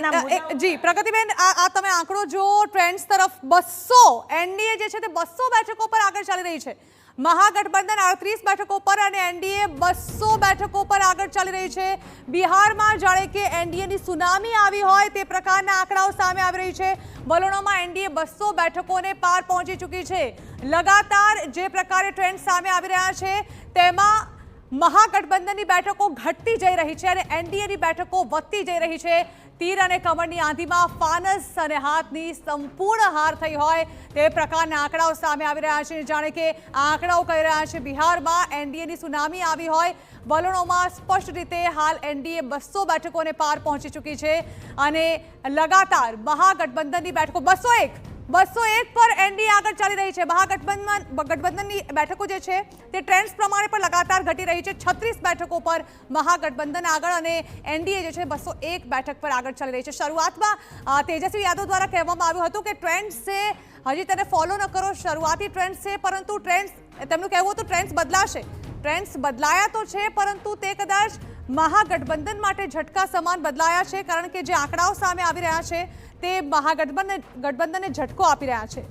જી પ્રગતિબેન, આ તમે આંકડો જો ટ્રેન્ડ્સ તરફ 200 એનડીએ જે છે તે 200 બેઠકો પર આગળ ચાલી રહી છે. મહાગઠબંધન 38 બેઠકો પર અને એનડીએ 200 બેઠકો પર આગળ ચાલી રહી છે. બિહારમાં જાણે કે એનડીએની સુનામી આવી હોય તે પ્રકારના આંકડાઓ સામે આવી રહી છે. વલણોમાં એનડીએ 200 બેઠકોને પાર પહોંચી ચૂકી છે. લગાતાર જે પ્રકારે ટ્રેન્ડ સામે આવી રહ્યા છે તેમાં મહાગઠબંધનની બેઠકો ઘટતી જઈ રહી છે અને એનડીએની બેઠકો વધતી જઈ રહી છે. તીર અને કમળની આંધીમાં ફાનસ અને હાથની સંપૂર્ણ હાર થઈ હોય તે પ્રકારના આંકડાઓ સામે આવી રહ્યા છે. જાણે કે આંકડાઓ કહી રહ્યા છે બિહારમાં એનડીએની સુનામી આવી હોય. વલણોમાં સ્પષ્ટ રીતે હાલ એનડીએ 200 બેઠકોને પાર પહોંચી ચૂકી છે અને લગાતાર મહાગઠબંધનની બેઠકો 201 પર એનડીએ આગળ ચાલી રહી છે. મહાગઠબંધનની બેઠકો જે છે તે ટ્રેન્ડ્સ પ્રમાણે પણ લગાતાર ઘટી રહી છે. 36 બેઠકો પર મહાગઠબંધન આગળ અને એનડીએ જે છે 201 બેઠક પર આગળ ચાલી રહી છે. શરૂઆતમાં તેજસ્વી યાદવ દ્વારા કહેવામાં આવ્યું હતું કે ટ્રેન્ડ્સ છે હજી તેને ફોલો ન કરો, શરૂઆતી ટ્રેન્ડ્સ છે, પરંતુ તેમનું કહેવું હતું ટ્રેન્ડ્સ બદલાશે. ટ્રેન્ડ્સ બદલાયા તો છે પરંતુ તે કદાચ મહાગઠબંધન માટે ઝટકા સમાન બદલાયા છે, કારણ કે જે આંકડાઓ સામે આવી રહ્યા છે તે મહાગઠબંધનને ઝટકો આપી રહ્યા છે.